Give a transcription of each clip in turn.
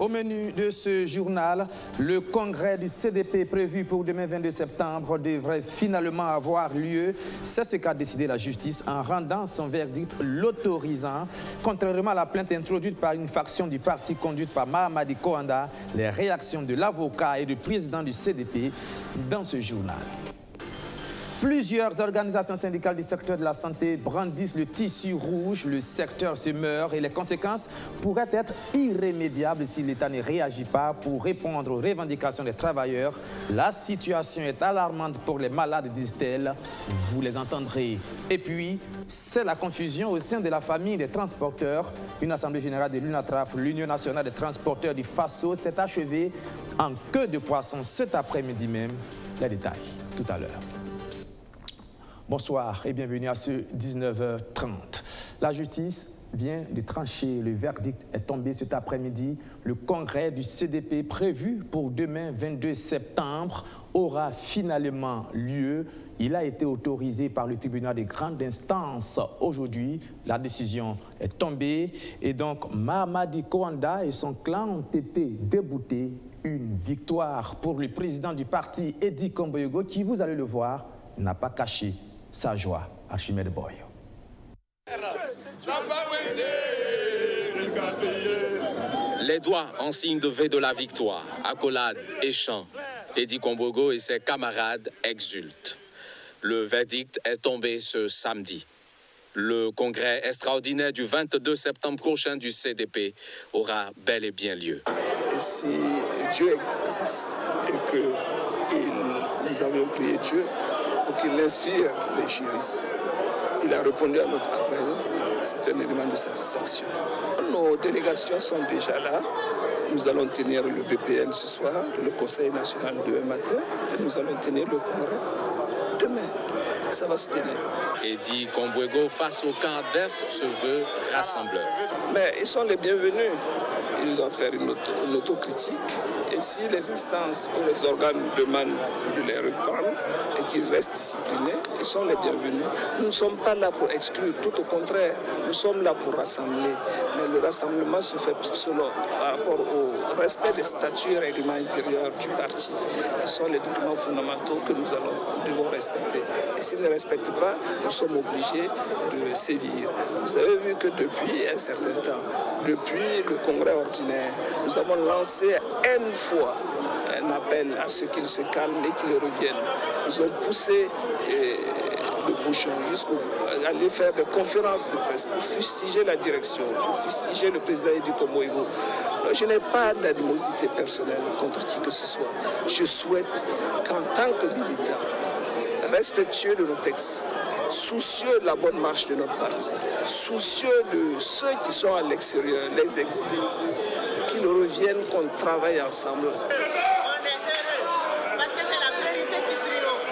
menu de ce journal, le congrès du CDP prévu pour demain 22 septembre devrait finalement avoir lieu. C'est ce qu'a décidé la justice en rendant son verdict l'autorisant. Contrairement à la plainte introduite par une faction du parti conduite par Mahamadi Kouanda, les réactions de l'avocat et du président du CDP dans ce journal. Plusieurs organisations syndicales du secteur de la santé brandissent le tissu rouge. Le secteur se meurt et les conséquences pourraient être irrémédiables si l'État ne réagit pas pour répondre aux revendications des travailleurs. La situation est alarmante pour les malades, disent-elles. Vous les entendrez. Et puis, c'est la confusion au sein de la famille des transporteurs. Une assemblée générale de l'UNATRAF, l'Union nationale des transporteurs du FASO, s'est achevée en queue de poisson cet après-midi même. Les détails tout à l'heure. Bonsoir et bienvenue à ce 19h30. La justice vient de trancher. Le verdict est tombé cet après-midi. Le congrès du CDP prévu pour demain 22 septembre aura finalement lieu. Il a été autorisé par le tribunal de grande instance aujourd'hui. La décision est tombée et donc Mahamadi Kouanda et son clan ont été déboutés. Une victoire pour le président du parti, Edi Komboyogo, qui, vous allez le voir, n'a pas caché sa joie. Archimède Boy. Les doigts en signe de V de la victoire, accolades et chants. Edi Komboyogo et ses camarades exultent. Le verdict est tombé ce samedi. Le congrès extraordinaire du 22 septembre prochain du CDP aura bel et bien lieu. Et si Dieu existe et que nous avons prié Dieu pour qu'il inspire les juristes, il a répondu à notre appel. C'est un élément de satisfaction. Nos délégations sont déjà là. Nous allons tenir le BPN ce soir, le Conseil national demain matin, et nous allons tenir le congrès demain. Et ça va se tenir. Edi Komboyogo, face au camp adverse, se veut rassembleur. Mais ils sont les bienvenus. Ils doivent faire une autocritique. Et si les instances ou les organes demandent de les reprendre et qu'ils restent disciplinés, ils sont les bienvenus. Nous ne sommes pas là pour exclure, tout au contraire. Nous sommes là pour rassembler. Mais le rassemblement se fait selon, par rapport au respect des statuts et règlements intérieurs du parti. Ce sont les documents fondamentaux que nous devons respecter. Et s'ils ne respectent pas, nous sommes obligés de sévir. Vous avez vu que depuis un certain temps, depuis le congrès ordinaire, nous avons lancé une fois un appel à ce qu'ils se calment et qu'ils reviennent. Ils ont poussé le bouchon jusqu'à aller faire des conférences de presse pour fustiger la direction, pour fustiger le président Edi Komboyogo. Je n'ai pas d'animosité personnelle contre qui que ce soit. Je souhaite qu'en tant que militant, respectueux de nos textes, soucieux de la bonne marche de notre parti, soucieux de ceux qui sont à l'extérieur, les exilés, qu'ils reviennent, qu'on travaille ensemble. Parce que c'est la vérité qui triomphe.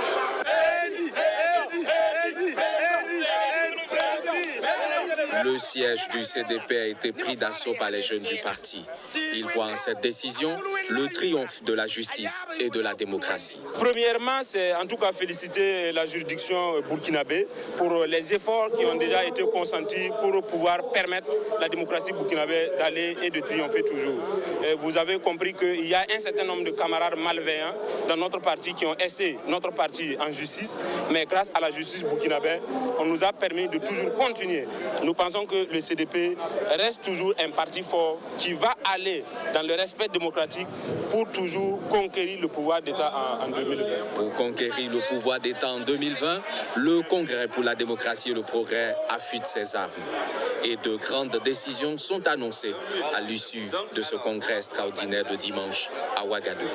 Le siège du CDP a été pris d'assaut par les jeunes du parti. Ils voient en cette décision le triomphe de la justice et de la démocratie. Premièrement, c'est en tout cas féliciter la juridiction burkinabé pour les efforts qui ont déjà été consentis pour pouvoir permettre la démocratie burkinabé d'aller et de triompher toujours. Et vous avez compris qu'il y a un certain nombre de camarades malveillants dans notre parti qui ont essayé notre parti en justice, mais grâce à la justice burkinabé, on nous a permis de toujours continuer. Nous pensons que le CDP reste toujours un parti fort qui va aller dans le respect démocratique pour toujours conquérir le pouvoir d'État en 2020. Pour conquérir le pouvoir d'État en 2020, le Congrès pour la démocratie et le progrès affûte ses armes. Et de grandes décisions sont annoncées à l'issue de ce congrès extraordinaire de dimanche à Ouagadougou.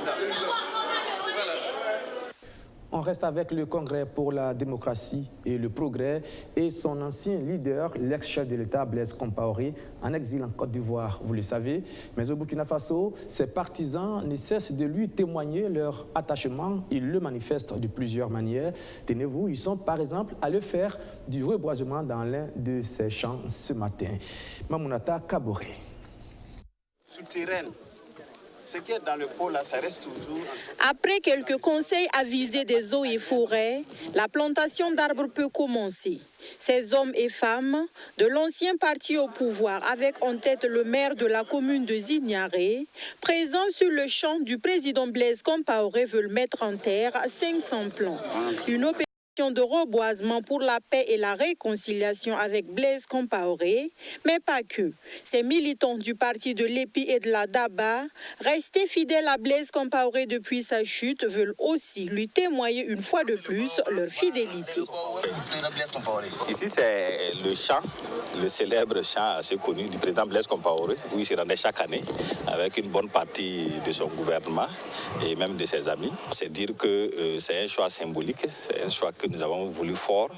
On reste avec le Congrès pour la démocratie et le progrès et son ancien leader, l'ex-chef de l'État, Blaise Compaoré, en exil en Côte d'Ivoire, vous le savez. Mais au Burkina Faso, ses partisans ne cessent de lui témoigner leur attachement. Ils le manifestent de plusieurs manières. Tenez-vous, ils sont par exemple allés faire du reboisement dans l'un de ses champs ce matin. Mamounata Kaboré. Souterraine. Ce qui est dans le pot là, ça reste toujours. Après quelques conseils avisés des eaux et forêts, la plantation d'arbres peut commencer. Ces hommes et femmes de l'ancien parti au pouvoir, avec en tête le maire de la commune de Zignaré, présents sur le champ du président Blaise Compaoré, veulent mettre en terre 500 plants. Une opération de reboisement pour la paix et la réconciliation avec Blaise Compaoré, mais pas que. Ces militants du parti de l'EPI et de la DABA, restés fidèles à Blaise Compaoré depuis sa chute, veulent aussi lui témoigner une fois de plus leur fidélité. Ici, c'est le chant, le célèbre chant assez connu du président Blaise Compaoré, où il se rendait chaque année avec une bonne partie de son gouvernement et même de ses amis. C'est dire que c'est un choix symbolique, c'est un choix que nous avons voulu fort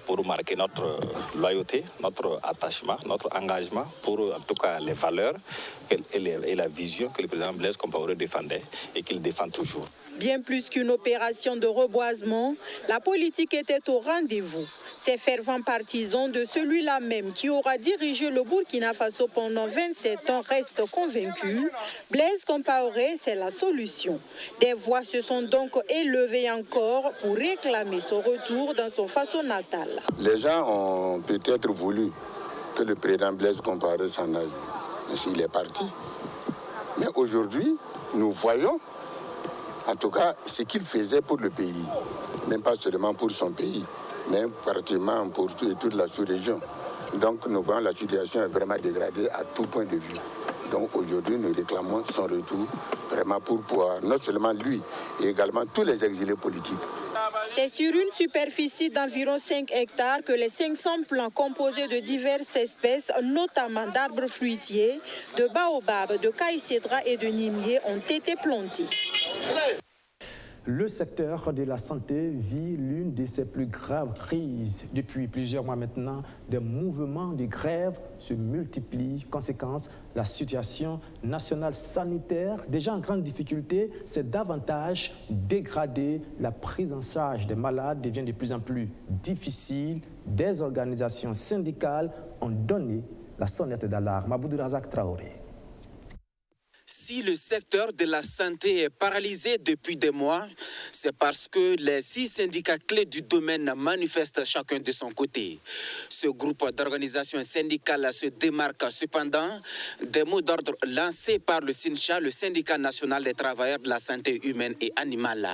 pour marquer notre loyauté, notre attachement, notre engagement pour en tout cas les valeurs et la vision que le président Blaise Compaoré défendait et qu'il défend toujours. Bien plus qu'une opération de reboisement, la politique était au rendez-vous. Ces fervents partisans de celui-là même qui aura dirigé le Burkina Faso pendant 27 ans restent convaincus. Blaise Compaoré, c'est la solution. Des voix se sont donc élevées encore pour réclamer son retour dans son Faso natal. Les gens ont peut-être voulu que le président Blaise Compaoré s'en aille. Il est parti. Mais aujourd'hui, nous voyons en tout cas ce qu'il faisait pour le pays. Même pas seulement pour son pays, mais pratiquement pour toute la sous-région. Donc nous voyons la situation est vraiment dégradée à tout point de vue. Donc aujourd'hui, nous réclamons son retour vraiment pour pouvoir, non seulement lui, et également tous les exilés politiques. C'est sur une superficie d'environ 5 hectares que les 500 plants composés de diverses espèces, notamment d'arbres fruitiers, de baobab, de caïcédra et de nimier, ont été plantés. Le secteur de la santé vit l'une de ses plus graves crises. Depuis plusieurs mois maintenant, des mouvements de grève se multiplient. Conséquence, la situation nationale sanitaire, déjà en grande difficulté, s'est davantage dégradée. La prise en charge des malades devient de plus en plus difficile. Des organisations syndicales ont donné la sonnette d'alarme. Aboudou Razak Traoré. Si le secteur de la santé est paralysé depuis des mois, c'est parce que les 6 syndicats clés du domaine manifestent chacun de son côté. Ce groupe d'organisations syndicales se démarque cependant des mots d'ordre lancés par le SYNCHA, le syndicat national des travailleurs de la santé humaine et animale.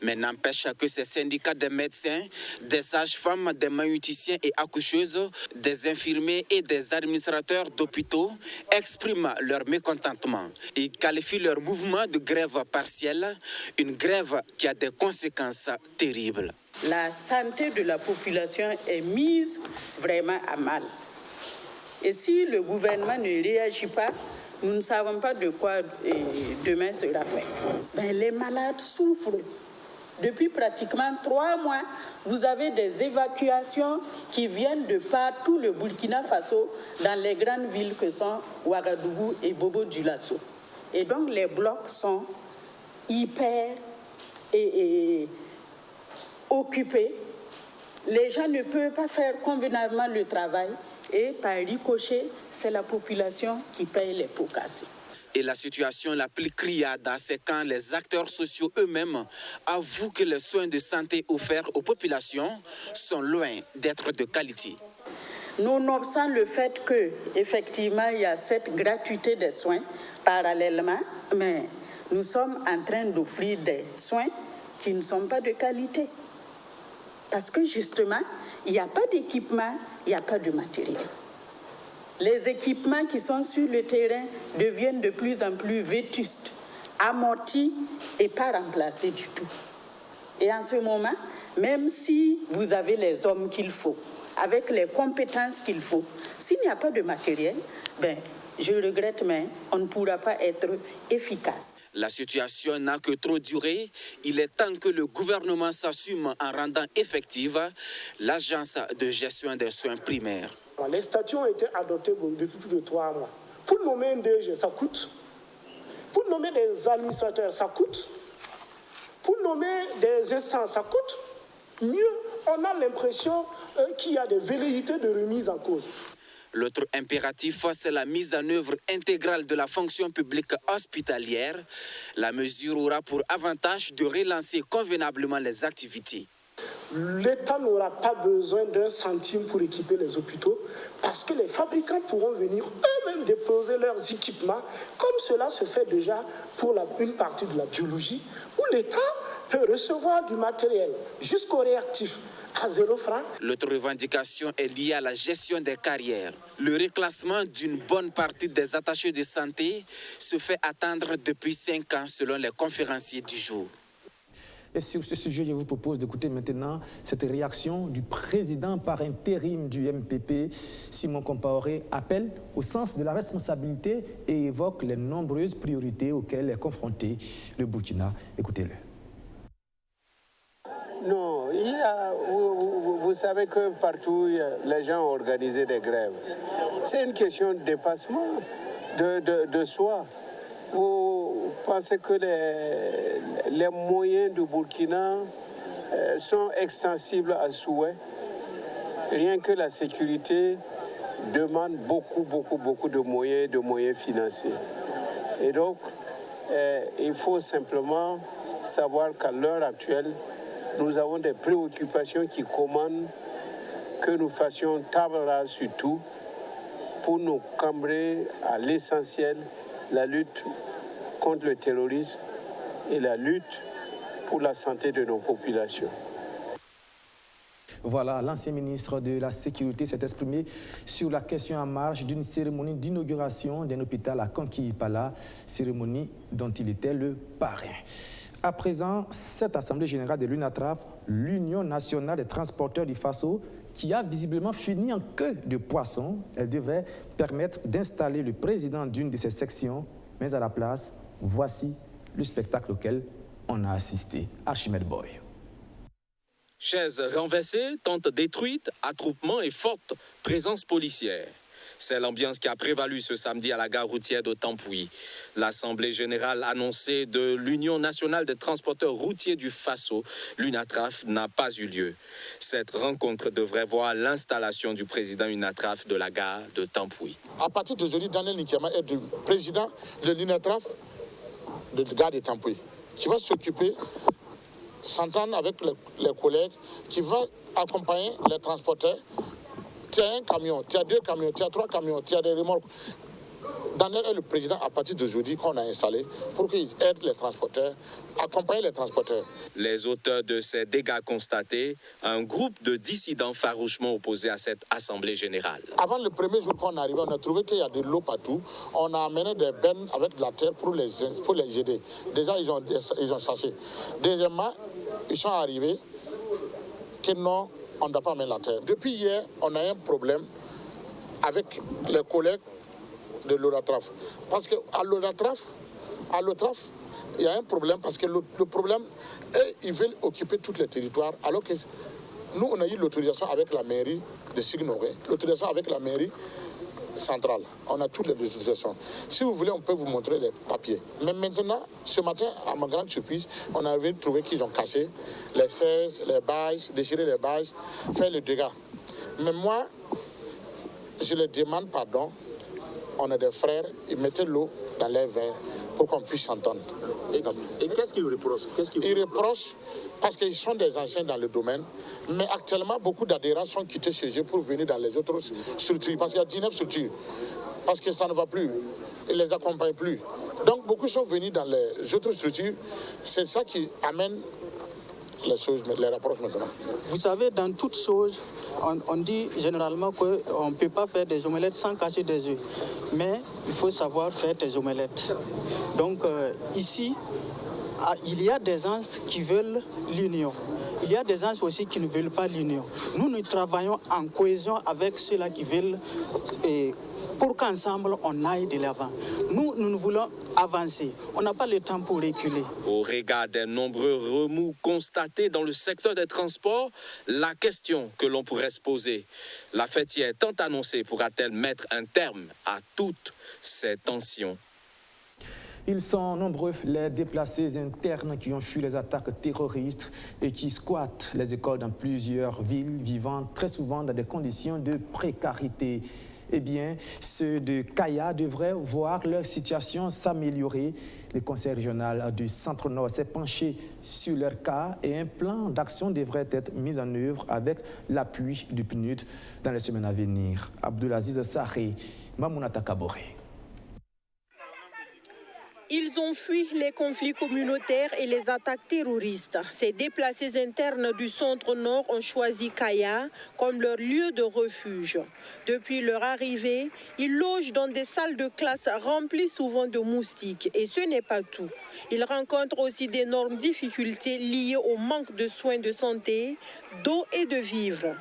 Mais n'empêche que ces syndicats des médecins, des sages-femmes, des maïoticiens et accoucheuses, des infirmiers et des administrateurs d'hôpitaux expriment leur mécontentement. Ils qualifient leur mouvement de grève partielle, une grève qui a des conséquences terribles. La santé de la population est mise vraiment à mal. Et si le gouvernement ne réagit pas, nous ne savons pas de quoi demain sera fait. Ben, les malades souffrent. Depuis pratiquement 3 mois, vous avez des évacuations qui viennent de partout le Burkina Faso, dans les grandes villes que sont Ouagadougou et Bobo-Dioulasso. Et donc les blocs sont hyper occupés. Les gens ne peuvent pas faire convenablement le travail et par ricochet, c'est la population qui paye les pots cassés. Et la situation la plus criarde, c'est quand les acteurs sociaux eux-mêmes avouent que les soins de santé offerts aux populations sont loin d'être de qualité. Nonobstant le fait qu'effectivement, il y a cette gratuité des soins parallèlement, mais nous sommes en train d'offrir des soins qui ne sont pas de qualité. Parce que justement, il n'y a pas d'équipement, il n'y a pas de matériel. Les équipements qui sont sur le terrain deviennent de plus en plus vétustes, amortis et pas remplacés du tout. Et en ce moment, même si vous avez les hommes qu'il faut, avec les compétences qu'il faut, s'il n'y a pas de matériel, ben, je regrette, mais on ne pourra pas être efficace. La situation n'a que trop duré. Il est temps que le gouvernement s'assume en rendant effective l'agence de gestion des soins primaires. Les statuts ont été adoptés depuis plus de 3 mois. Pour nommer un DG, ça coûte. Pour nommer des administrateurs, ça coûte. Pour nommer des instances, ça coûte. Mieux, on a l'impression qu'il y a des velléités de remise en cause. L'autre impératif, c'est la mise en œuvre intégrale de la fonction publique hospitalière. La mesure aura pour avantage de relancer convenablement les activités. l'État n'aura pas besoin d'un centime pour équiper les hôpitaux parce que les fabricants pourront venir eux-mêmes déposer leurs équipements comme cela se fait déjà pour une partie de la biologie où l'État peut recevoir du matériel jusqu'au réactif à 0 francs. L'autre revendication est liée à la gestion des carrières. Le reclassement d'une bonne partie des attachés de santé se fait attendre depuis 5 ans selon les conférenciers du jour. Et sur ce sujet, je vous propose d'écouter maintenant cette réaction du président par intérim du MPP, Simon Compaoré, appelle au sens de la responsabilité et évoque les nombreuses priorités auxquelles est confronté le Burkina. Écoutez-le. Non, vous savez que partout, les gens ont organisé des grèves. C'est une question de dépassement de soi. Vous pensez que les moyens du Burkina sont extensibles à souhait. Rien que la sécurité demande beaucoup de moyens financiers. Et donc, il faut simplement savoir qu'à l'heure actuelle, nous avons des préoccupations qui commandent que nous fassions table rase sur tout pour nous cambrer à l'essentiel, la lutte contre le terrorisme et la lutte pour la santé de nos populations. Voilà, l'ancien ministre de la Sécurité s'est exprimé sur la question en marge d'une cérémonie d'inauguration d'un hôpital à Kanki-Pala, cérémonie dont il était le parrain. À présent, cette Assemblée générale de l'UNATRAF, l'Union nationale des transporteurs du Faso, qui a visiblement fini en queue de poisson, elle devrait permettre d'installer le président d'une de ces sections, mais à la place, voici le spectacle auquel on a assisté. Archimède Boy. Chaises renversées, tentes détruites, attroupements et forte présence policière. C'est l'ambiance qui a prévalu ce samedi à la gare routière de Tampoui. L'Assemblée générale annoncée de l'Union nationale des transporteurs routiers du Faso, l'UNATRAF, n'a pas eu lieu. Cette rencontre devrait voir l'installation du président UNATRAF de la gare de Tampoui. À partir d'aujourd'hui, Daniel Nikiama est le président de l'UNATRAF de la gare de Tampoui, qui va s'occuper, s'entendre avec les collègues, qui va accompagner les transporteurs. Tu as un camion, tu as 2 camions, tu as 3 camions, tu as des remorques. Daniel est le président à partir d'aujourd'hui qu'on a installé pour qu'il aide les transporteurs, accompagne les transporteurs. Les auteurs de ces dégâts constatés, un groupe de dissidents farouchement opposés à cette Assemblée générale. Avant le premier jour qu'on est arrivé, on a trouvé qu'il y a de l'eau partout. On a amené des bennes avec de la terre pour les aider. Déjà, ils ont chassé. Deuxièmement, ils sont arrivés que non, on ne doit pas mettre la terre. Depuis hier, on a un problème avec les collègues de l'ONATRAF. Parce qu'à l'ONATRAF, il y a un problème parce que le problème est qu'ils veulent occuper tous les territoires alors que nous, on a eu l'autorisation avec la mairie de Signoré, l'autorisation avec la mairie centrale. On a toutes les autorisations. Si vous voulez, on peut vous montrer les papiers. Mais maintenant, ce matin, à ma grande surprise, on a trouvé qu'ils ont cassé les 16, les bâches, déchiré les bâches, fait le dégât. Mais moi, je leur demande pardon. On a des frères, ils mettaient l'eau dans les verres pour qu'on puisse s'entendre. Et qu'est-ce qu'ils reprochent? Ils reprochent parce qu'ils sont des anciens dans le domaine, mais actuellement, beaucoup d'adhérents sont quittés chez eux pour venir dans les autres structures, parce qu'il y a 19 structures, parce que ça ne va plus, ils ne les accompagnent plus. Donc, beaucoup sont venus dans les autres structures, c'est ça qui amène les choses, les rapproches maintenant. Vous savez, dans toute chose, on dit généralement qu'on ne peut pas faire des omelettes sans casser des œufs. Mais il faut savoir faire des omelettes. Donc ici, il y a des gens qui veulent l'union. Il y a des gens aussi qui ne veulent pas l'union. Nous travaillons en cohésion avec ceux-là qui veulent pour qu'ensemble on aille de l'avant. Nous voulons avancer. On n'a pas le temps pour reculer. Au regard des nombreux remous constatés dans le secteur des transports, la question que l'on pourrait se poser, la fêtière tant annoncée pourra-t-elle mettre un terme à toutes ces tensions? Ils sont nombreux, les déplacés internes qui ont fui les attaques terroristes et qui squattent les écoles dans plusieurs villes, vivant très souvent dans des conditions de précarité. eh bien, ceux de Kaya devraient voir leur situation s'améliorer. Le conseil régional du Centre-Nord s'est penché sur leur cas et un plan d'action devrait être mis en œuvre avec l'appui du PNUD dans les semaines à venir. Abdulaziz Saré, Mamounata Kaboré. Ils ont fui les conflits communautaires et les attaques terroristes. Ces déplacés internes du Centre-Nord ont choisi Kaya comme leur lieu de refuge. Depuis leur arrivée, ils logent dans des salles de classe remplies souvent de moustiques. Et ce n'est pas tout. Ils rencontrent aussi d'énormes difficultés liées au manque de soins de santé, d'eau et de vivres.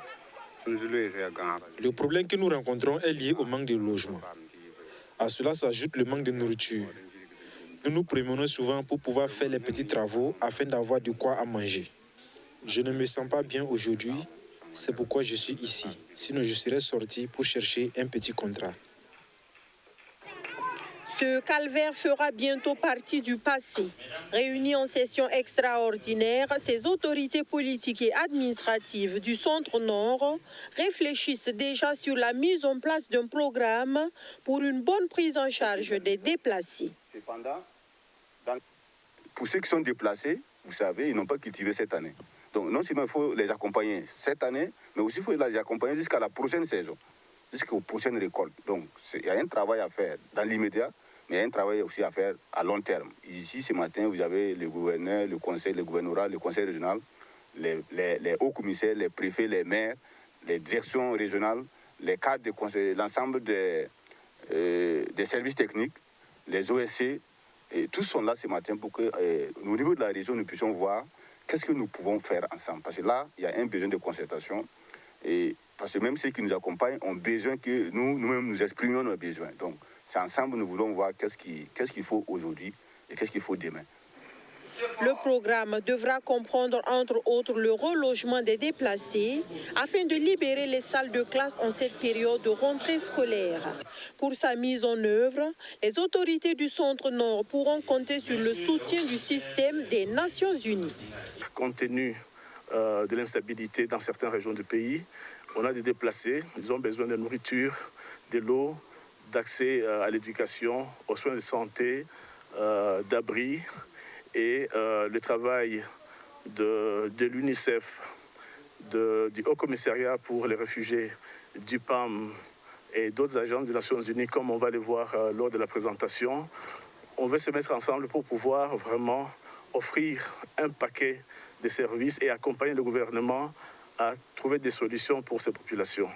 Le problème que nous rencontrons est lié au manque de logement. À cela s'ajoute le manque de nourriture. Nous nous promenons souvent pour pouvoir faire les petits travaux afin d'avoir de quoi à manger. Je ne me sens pas bien aujourd'hui, c'est pourquoi je suis ici. Sinon, je serais sorti pour chercher un petit contrat. Ce calvaire fera bientôt partie du passé. Réunis en session extraordinaire, ces autorités politiques et administratives du Centre-Nord réfléchissent déjà sur la mise en place d'un programme pour une bonne prise en charge des déplacés. Cependant, pour ceux qui sont déplacés, vous savez, ils n'ont pas cultivé cette année. Donc non seulement il faut les accompagner cette année, mais aussi il faut les accompagner jusqu'à la prochaine saison, jusqu'aux prochaines récoltes. Donc il y a un travail à faire dans l'immédiat, mais il y a un travail aussi à faire à long terme. Ici, ce matin, vous avez le gouverneur, le conseil, le gouvernorat, le conseil régional, les hauts commissaires, les préfets, les maires, les directions régionales, les cadres de conseil, l'ensemble des services techniques, les OSC, et tous sont là ce matin pour que, au niveau de la région, nous puissions voir qu'est-ce que nous pouvons faire ensemble. Parce que là, il y a un besoin de concertation. Et parce que même ceux qui nous accompagnent ont besoin que nous-mêmes nous exprimions nos besoins. Donc, c'est ensemble nous voulons voir qu'est-ce qu'il faut aujourd'hui et qu'est-ce qu'il faut demain. Le programme devra comprendre entre autres le relogement des déplacés afin de libérer les salles de classe en cette période de rentrée scolaire. Pour sa mise en œuvre, les autorités du Centre-Nord pourront compter sur le soutien du système des Nations Unies. Compte tenu de l'instabilité dans certaines régions du pays, on a des déplacés, ils ont besoin de nourriture, de l'eau, d'accès à l'éducation, aux soins de santé, d'abri. Et le travail de l'UNICEF, du Haut Commissariat pour les réfugiés, du PAM et d'autres agences des Nations Unies, comme on va les voir lors de la présentation, on veut se mettre ensemble pour pouvoir vraiment offrir un paquet de services et accompagner le gouvernement à trouver des solutions pour ces populations.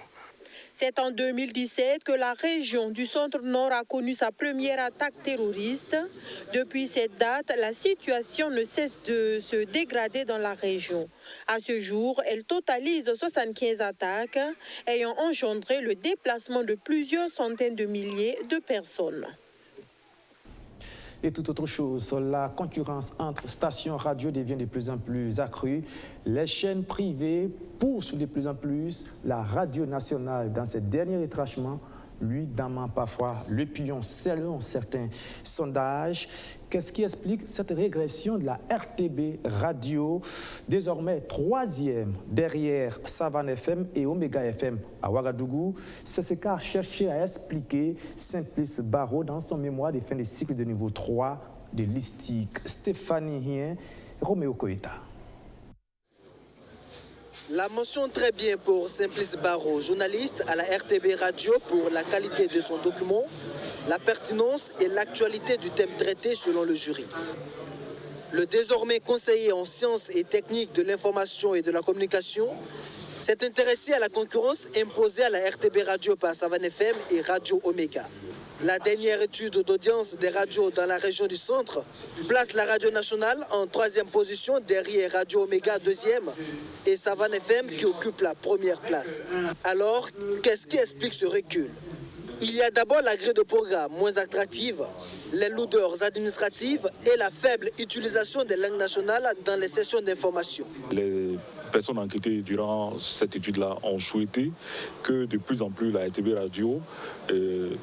C'est en 2017 que la région du Centre-Nord a connu sa première attaque terroriste. Depuis cette date, la situation ne cesse de se dégrader dans la région. À ce jour, elle totalise 75 attaques, ayant engendré le déplacement de plusieurs centaines de milliers de personnes. Et toute autre chose, la concurrence entre stations radio devient de plus en plus accrue. Les chaînes privées poussent de plus en plus la radio nationale dans ses derniers retranchements, lui damant parfois le pion selon certains sondages. Qu'est-ce qui explique cette régression de la RTB Radio, désormais troisième derrière Savane FM et Omega FM à Ouagadougou? C'est ce qu'a cherché à expliquer Simplice Barreau dans son mémoire de fin de cycle de niveau 3 de l'ISTIC. Stéphanie Hien, Roméo Koïta. La mention très bien pour Simplice Barreau, journaliste à la RTB Radio pour la qualité de son document, la pertinence et l'actualité du thème traité selon le jury. Le désormais conseiller en sciences et techniques de l'information et de la communication s'est intéressé à la concurrence imposée à la RTB Radio par Savane FM et Radio Omega. La dernière étude d'audience des radios dans la région du centre place la radio nationale en troisième position derrière Radio Omega deuxième et Savane FM qui occupe la première place. Alors, qu'est-ce qui explique ce recul? Il y a d'abord la grille de programme moins attractive, les lourdeurs administratives et la faible utilisation des langues nationales dans les sessions d'information. Les personnes enquêtées durant cette étude-là ont souhaité que de plus en plus la RTB Radio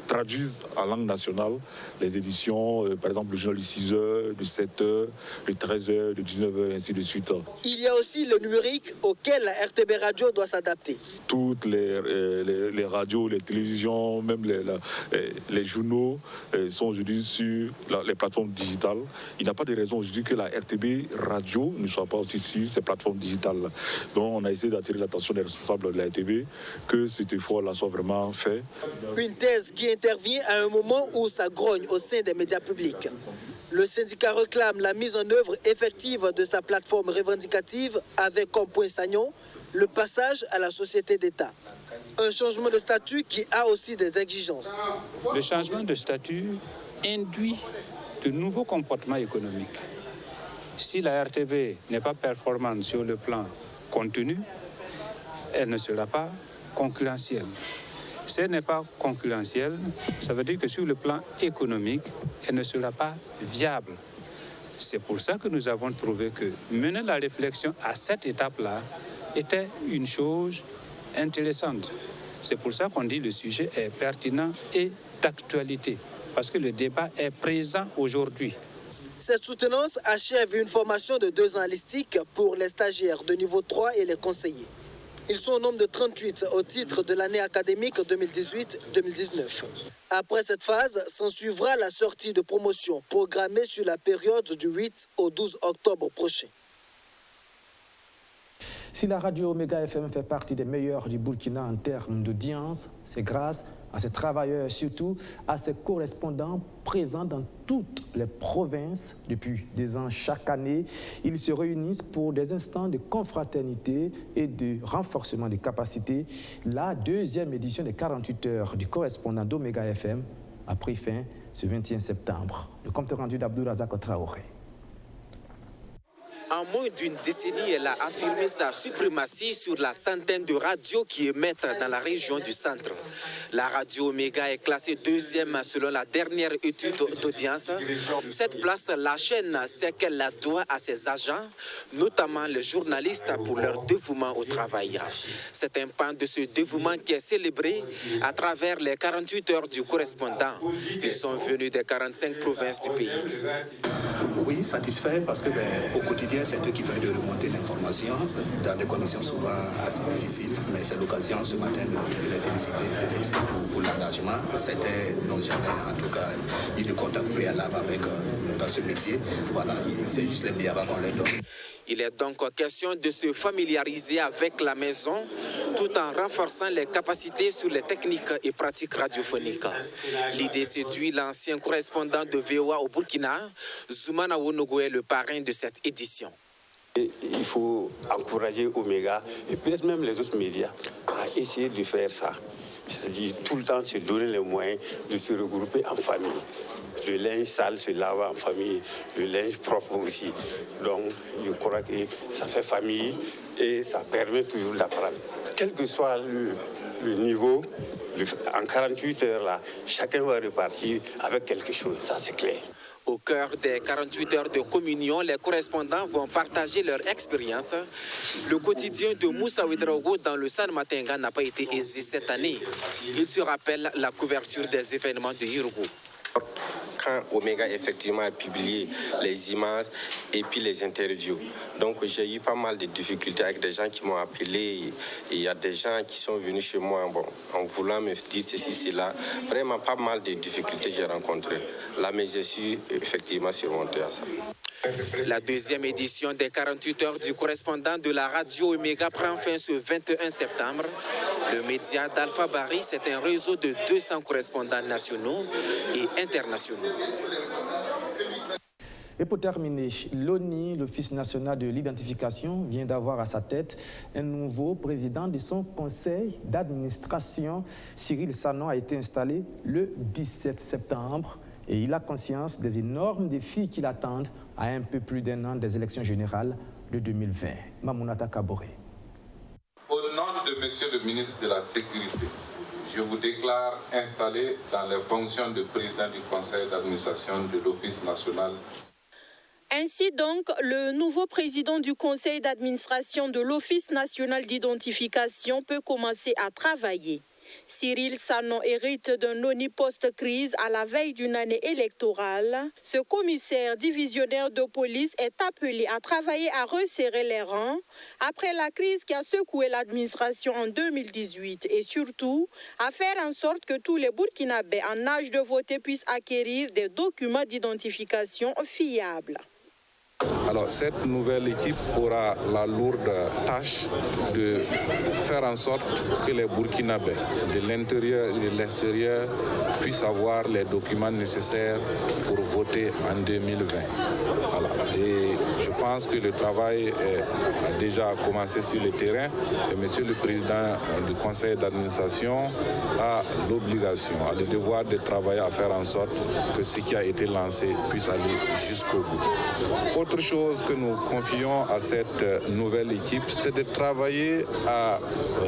traduise en langue nationale les éditions, par exemple le journal du 6h, du 7h, du 13h, du 19h, ainsi de suite. Il y a aussi le numérique auquel la RTB Radio doit s'adapter. Toutes les radios, les télévisions, même les journaux sont aujourd'hui sur les plateformes digitales. Il n'y a pas de raison aujourd'hui que la RTB Radio ne soit pas aussi sur ces plateformes digitales. Donc on a essayé d'attirer l'attention des responsables de la RTB que cet effort-là soit vraiment fait. Une thèse qui intervient à un moment où ça grogne au sein des médias publics. Le syndicat réclame la mise en œuvre effective de sa plateforme revendicative avec comme point saillant le passage à la société d'État. Un changement de statut qui a aussi des exigences. Le changement de statut induit de nouveaux comportements économiques. Si la RTB n'est pas performante sur le plan contenu, elle ne sera pas concurrentielle. Si elle n'est pas concurrentielle, ça veut dire que sur le plan économique, elle ne sera pas viable. C'est pour ça que nous avons trouvé que mener la réflexion à cette étape-là était une chose intéressante. C'est pour ça qu'on dit que le sujet est pertinent et d'actualité, parce que le débat est présent aujourd'hui. Cette soutenance achève une formation de 2 ans holistique pour les stagiaires de niveau 3 et les conseillers. Ils sont au nombre de 38 au titre de l'année académique 2018-2019. Après cette phase, s'ensuivra la sortie de promotion programmée sur la période du 8 au 12 octobre prochain. Si la radio Omega FM fait partie des meilleures du Burkina en termes d'audience, c'est grâce à ses travailleurs, surtout à ses correspondants présents dans toutes les provinces depuis des ans. Chaque année, ils se réunissent pour des instants de confraternité et de renforcement des capacités. La 2e édition des 48 heures du correspondant d'Omega FM a pris fin ce 21 septembre. Le compte rendu d'Abdourazak Traoré. En moins d'une décennie, elle a affirmé sa suprématie sur la centaine de radios qui émettent dans la région du centre. La radio Omega est classée 2e selon la dernière étude d'audience. Cette place, la chaîne sait qu'elle la doit à ses agents, notamment les journalistes, pour leur dévouement au travail. C'est un pan de ce dévouement qui est célébré à travers les 48 heures du correspondant. Ils sont venus des 45 provinces du pays. Oui, satisfait parce que au quotidien, c'est eux qui veulent de remonter l'information dans des conditions souvent assez difficiles. Mais c'est l'occasion ce matin de les féliciter pour l'engagement. C'était non jamais, en tout cas, eu de contact préalable avec dans ce métier. Voilà, c'est juste les bienvenus qu'on leur donne. Il est donc question de se familiariser avec la maison tout en renforçant les capacités sur les techniques et pratiques radiophoniques. L'idée séduit l'ancien correspondant de VOA au Burkina, Zoumana Wonogo est le parrain de cette édition. Il faut encourager Omega et peut-être même les autres médias à essayer de faire ça. C'est-à-dire tout le temps se donner les moyens de se regrouper en famille. Le linge sale se lave en famille, le linge propre aussi. Donc, je crois que ça fait famille et ça permet toujours d'apprendre. Quel que soit le niveau, en 48 heures, là, chacun va repartir avec quelque chose, ça c'est clair. Au cœur des 48 heures de communion, les correspondants vont partager leur expérience. Le quotidien de Moussa Ouedraogo dans le San Matenga n'a pas été aisé cette année. Il se rappelle la couverture des événements de Hirogo. Quand Omega effectivement a publié les images et puis les interviews. Donc j'ai eu pas mal de difficultés avec des gens qui m'ont appelé. Il y a des gens qui sont venus chez moi en voulant me dire ceci, cela. Vraiment pas mal de difficultés j'ai rencontrées. Là, mais je suis effectivement surmonté à ça. La 2e édition des 48 heures du correspondant de la radio Omega prend fin ce 21 septembre. Le média d'Alpha Bari, c'est un réseau de 200 correspondants nationaux et internationaux. Et pour terminer, l'ONI, l'Office national de l'identification, vient d'avoir à sa tête un nouveau président de son conseil d'administration. Cyril Sanon a été installé le 17 septembre et il a conscience des énormes défis qui l'attendent à un peu plus d'un an des élections générales de 2020. Mamounata Kaboré. Au nom de Monsieur le ministre de la Sécurité, je vous déclare installé dans les fonctions de président du conseil d'administration de l'Office national. Ainsi donc, le nouveau président du conseil d'administration de l'Office national d'identification peut commencer à travailler. Cyril Sanon hérite d'un ONI post-crise à la veille d'une année électorale. Ce commissaire divisionnaire de police est appelé à travailler à resserrer les rangs après la crise qui a secoué l'administration en 2018 et surtout à faire en sorte que tous les Burkinabés en âge de voter puissent acquérir des documents d'identification fiables. Alors cette nouvelle équipe aura la lourde tâche de faire en sorte que les Burkinabés de l'intérieur et de l'extérieur puissent avoir les documents nécessaires pour voter en 2020. Voilà. Et je pense que le travail a déjà commencé sur le terrain. Et Monsieur le Président du Conseil d'administration a l'obligation, a le devoir de travailler à faire en sorte que ce qui a été lancé puisse aller jusqu'au bout. Autre chose que nous confions à cette nouvelle équipe, c'est de travailler à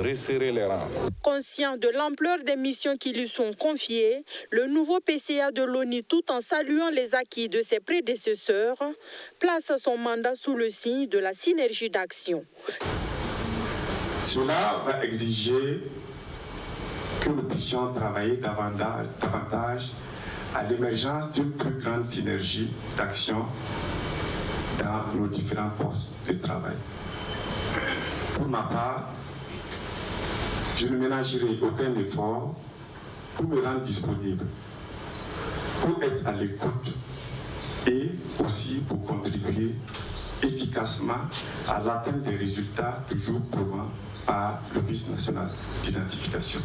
resserrer les rangs. Conscient de l'ampleur des missions qui lui sont confiées, le nouveau PCA de l'ONU, tout en saluant les acquis de ses prédécesseurs, place son mandat sous le signe de la synergie d'action. Cela va exiger que nous puissions travailler davantage à l'émergence d'une plus grande synergie d'action dans nos différents postes de travail. Pour ma part, je ne ménagerai aucun effort pour me rendre disponible, pour être à l'écoute et aussi pour contribuer efficacement à l'atteinte des résultats toujours prouvés par l'Office national d'identification.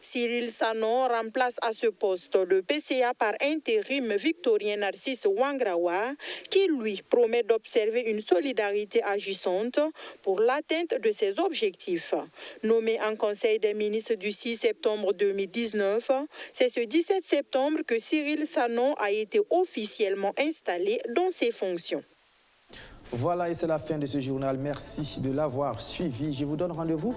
Cyril Sanon remplace à ce poste le PCA par intérim Victorien Narcisse Wangrawa, qui lui promet d'observer une solidarité agissante pour l'atteinte de ses objectifs. Nommé en Conseil des ministres du 6 septembre 2019, c'est ce 17 septembre que Cyril Sanon a été officiellement installé dans ses fonctions. Voilà, et c'est la fin de ce journal. Merci de l'avoir suivi. Je vous donne rendez-vous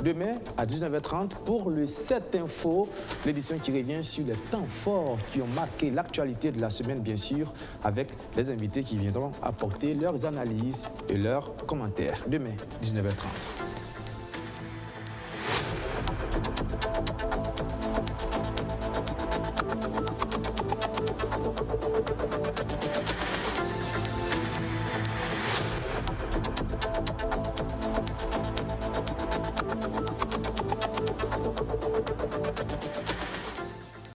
demain à 19h30 pour le 7 Info, l'édition qui revient sur les temps forts qui ont marqué l'actualité de la semaine, bien sûr, avec les invités qui viendront apporter leurs analyses et leurs commentaires. Demain, 19h30.